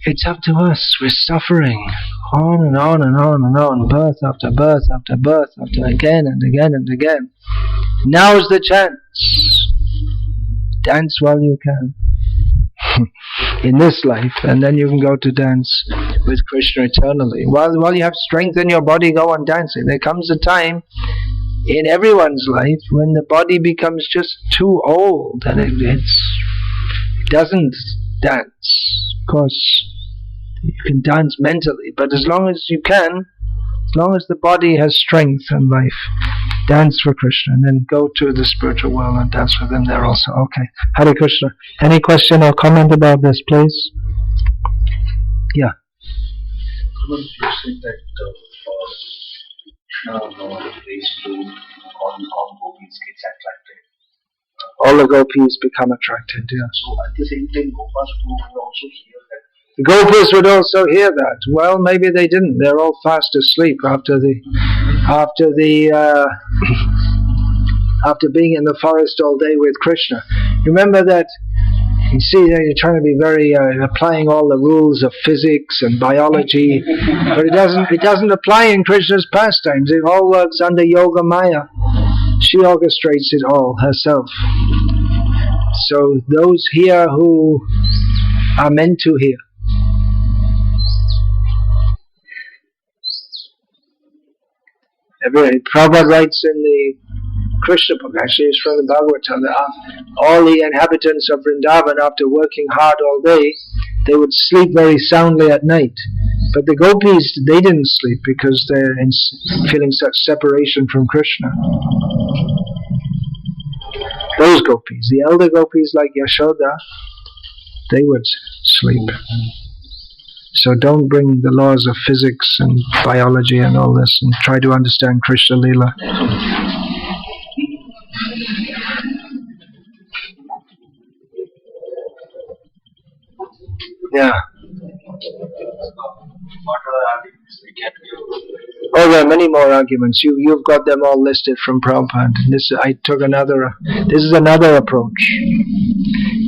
it's up to us. We're suffering on and on and on and on, birth after birth after birth after again and again and again. Now's the chance. Dance while you can in this life, and then you can go to dance with Krishna eternally. While you have strength in your body, go on dancing. There comes a time in everyone's life when the body becomes just too old and it doesn't dance. Of course, you can dance mentally, but as long as you can, as long as the body has strength and life, dance for Krishna and then go to the spiritual world and dance with him there also. Okay. Hare Krishna. Any question or comment about this, please? Yeah. You said that place to all gopis gets attracted. All the gopis become attracted, yeah. So at the same time, Gopas would also hear that. The gopis would also hear that. Well, maybe they didn't. They're all fast asleep after being in the forest all day with Krishna. Remember that. You see, you're trying to be very applying all the rules of physics and biology, but it doesn't apply in Krishna's pastimes. It all works under Yoga Maya. She orchestrates it all herself. So those hear who are meant to hear. Prabhupada writes in the Krishna book, actually it's from the Bhagavatam, that all the inhabitants of Vrindavan, after working hard all day, they would sleep very soundly at night. But the gopis, they didn't sleep because they're feeling such separation from Krishna. Those gopis, the elder gopis like Yashoda, they would sleep. So don't bring the laws of physics and biology and all this and try to understand Krishna Lila. Yeah. What are the arguments we can give? Oh, there are many more arguments. You've got them all listed from Prabhupada. This is another approach.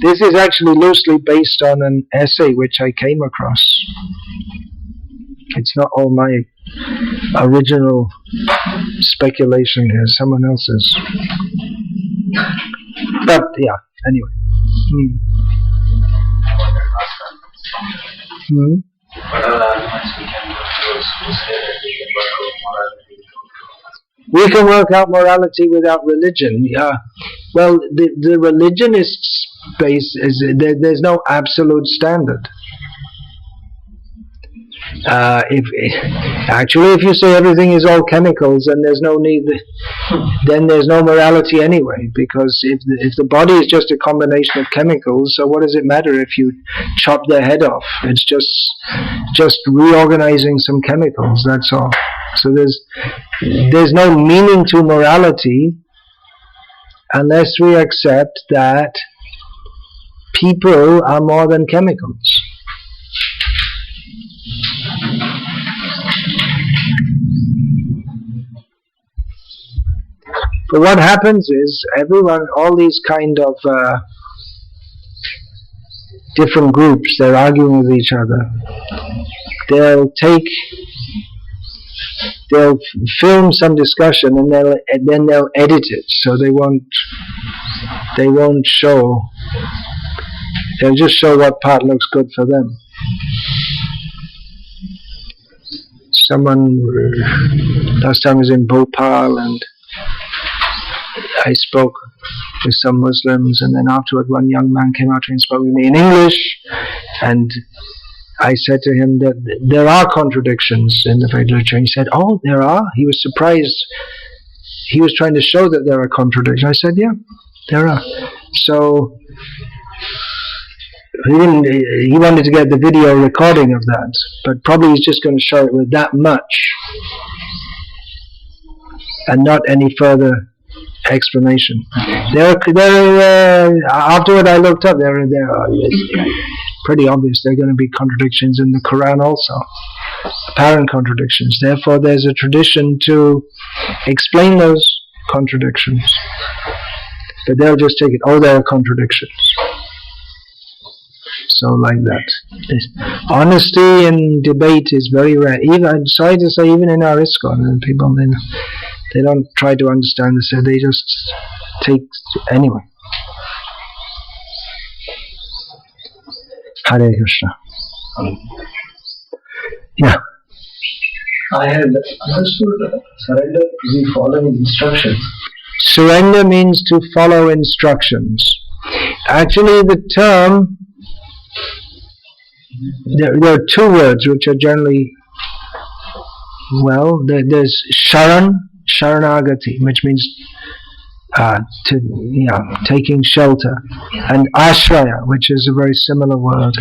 This is actually loosely based on an essay which I came across. It's not all my original speculation here, someone else's. But yeah, anyway. What are the arguments we can use to say that we can work with Maharaja? We can work out morality without religion. Well, the religionist's base is there's no absolute standard. If you say everything is all chemicals, and there's no need, then there's no morality anyway. Because if the body is just a combination of chemicals, so what does it matter if you chop their head off? It's just reorganizing some chemicals. That's all. So there's no meaning to morality unless we accept that people are more than chemicals. But what happens is all these kind of different groups, they're arguing with each other. They'll film some discussion and then they'll edit it, so they won't show. They'll just show what part looks good for them. Someone last time was in Bhopal, and I spoke with some Muslims, and then afterward one young man came out and spoke with me in English, and I said to him that there are contradictions in the Vedic literature. He said, "Oh, there are?" He was surprised. He was trying to show that there are contradictions. I said, "Yeah, there are." So he wanted to get the video recording of that, but probably he's just going to show it with that much and not any further explanation. Afterward I looked up, there are pretty obvious. There are going to be contradictions in the Quran also, apparent contradictions. Therefore there's a tradition to explain those contradictions, but they'll just take it, oh, there are contradictions. So like that. Honesty in debate is very rare. Even, I'm sorry to say, even in our ISKCON, people they don't try to understand this, they just take anyway. Hare Krishna. Yeah. I had understood surrender to be following instructions. Surrender means to follow instructions. Actually, the term, there are two words which are generally, there's Sharanagati, which means taking shelter, and Ashraya, which is a very similar word.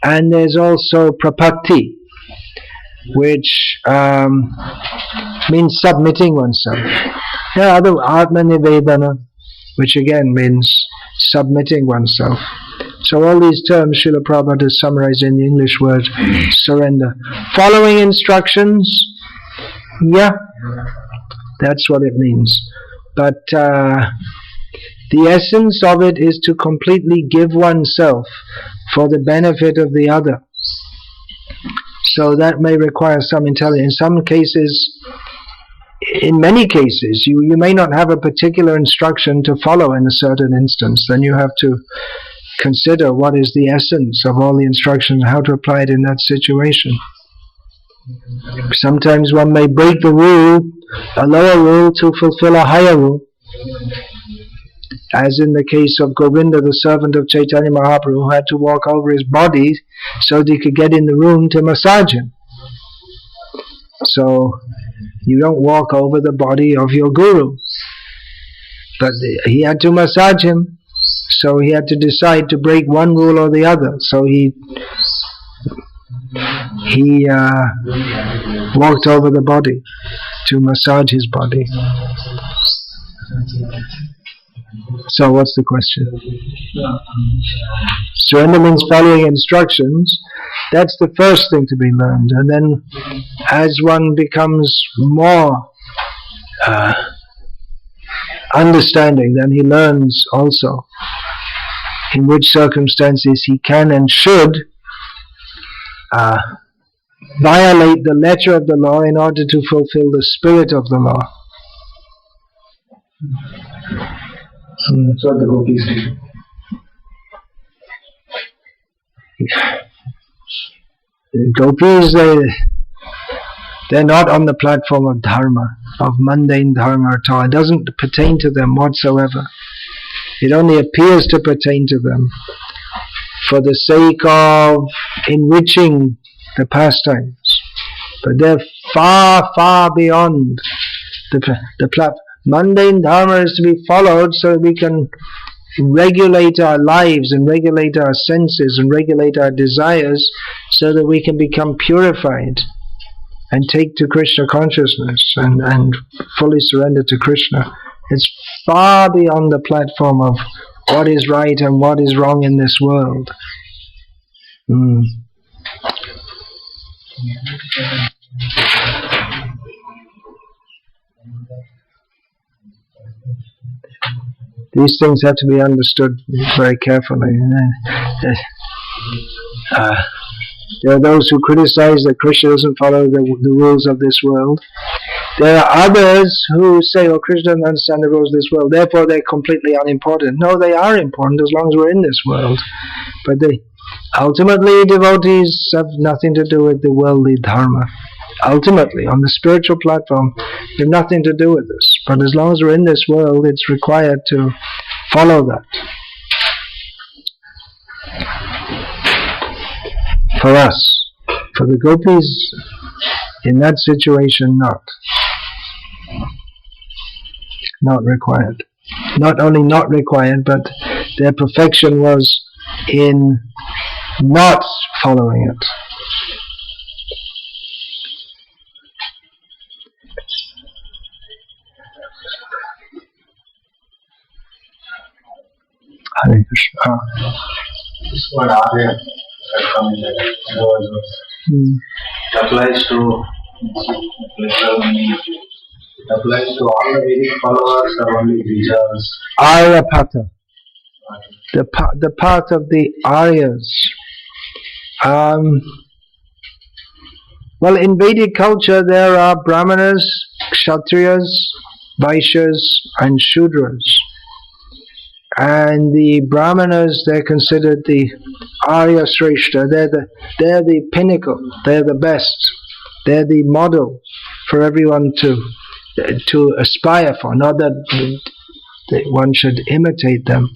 And there's also Propriety, which means submitting oneself. There are other Atma Nivedana, which again means submitting oneself. So all these terms Srila Prabhupada has summarized in the English word surrender. Following instructions, that's what it means. But the essence of it is to completely give oneself for the benefit of the other. So that may require some intelligence. In many cases, you may not have a particular instruction to follow in a certain instance. Then you have to consider what is the essence of all the instructions, how to apply it in that situation. Sometimes one may break the rule, a lower rule, to fulfill a higher rule. As in the case of Govinda, the servant of Chaitanya Mahaprabhu, who had to walk over his body so that he could get in the room to massage him. So, you don't walk over the body of your guru. But he had to massage him, so he had to decide to break one rule or the other. So he walked over the body to massage his body. So what's the question? Surrender means following instructions. That's the first thing to be learned. And then as one becomes more understanding, then he learns also in which circumstances he can and should violate the letter of the law in order to fulfill the spirit of the law. That's what the gopis do. The gopis, they're not on the platform of dharma. of mundane dharma at all. It doesn't pertain to them whatsoever. It only appears to pertain to them for the sake of enriching the pastimes. But they're far, far beyond the platform. Mundane dharma is to be followed so that we can regulate our lives and regulate our senses and regulate our desires so that we can become purified and take to Krishna consciousness and fully surrender to Krishna. It's far beyond the platform of what is right and what is wrong in this world. These things have to be understood very carefully. There are those who criticize that Krishna doesn't follow the rules of this world. There are others who say, oh, Krishna doesn't understand the rules of this world, therefore they're completely unimportant. No, they are important as long as we're in this world. But ultimately, devotees have nothing to do with the worldly dharma. Ultimately, on the spiritual platform, they have nothing to do with this. But as long as we're in this world, it's required to follow that. For us, for the gopis, in that situation, not required. Not only not required, but their perfection was in not following it. Hare Krishna. This word Arya applies to all the Vedic followers or only Vijas? Aryapata. The part of the Aryas. Well, in Vedic culture there are Brahmanas, Kshatriyas, Vaishyas and Shudras. And the Brahmanas, they're considered the Arya Shrestha. They're the pinnacle. They're the best. They're the model for everyone to aspire for. Not that one should imitate them.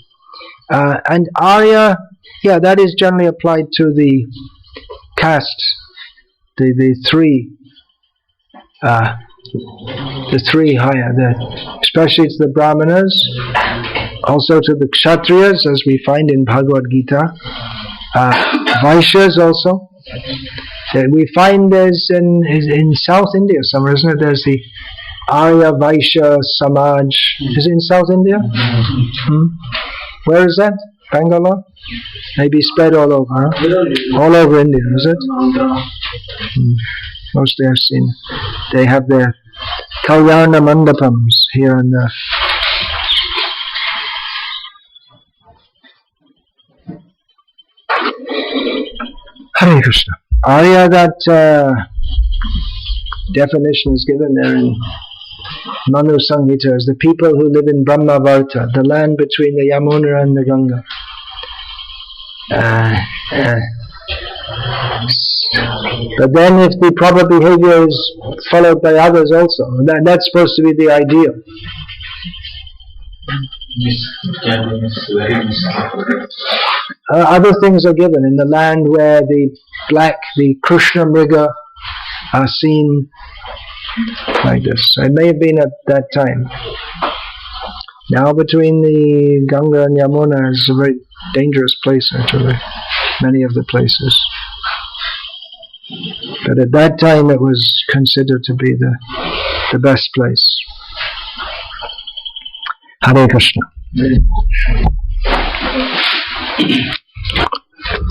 And Arya, that is generally applied to the caste, the three higher, especially to the Brahmanas. Also to the Kshatriyas, as we find in Bhagavad Gita. Vaishyas also. We find there's in South India somewhere, isn't it? There's the Arya Vaishya Samaj. Is it in South India? Where is that? Bangalore? Maybe spread all over, huh? All over India, is it? Mostly I've seen. They have their Kalyana Mandapams here and there. Hare Krishna. Arya, that definition is given there in Manu Samhita as the people who live in Brahmavarta, the land between the Yamuna and the Ganga. But then if the proper behavior is followed by others also, that's supposed to be the ideal. Other things are given in the land where the Krishna Mriga are seen like this. It may have been at that time. Now between the Ganga and Yamuna is a very dangerous place actually, many of the places. But at that time it was considered to be the best place. Hare Krishna.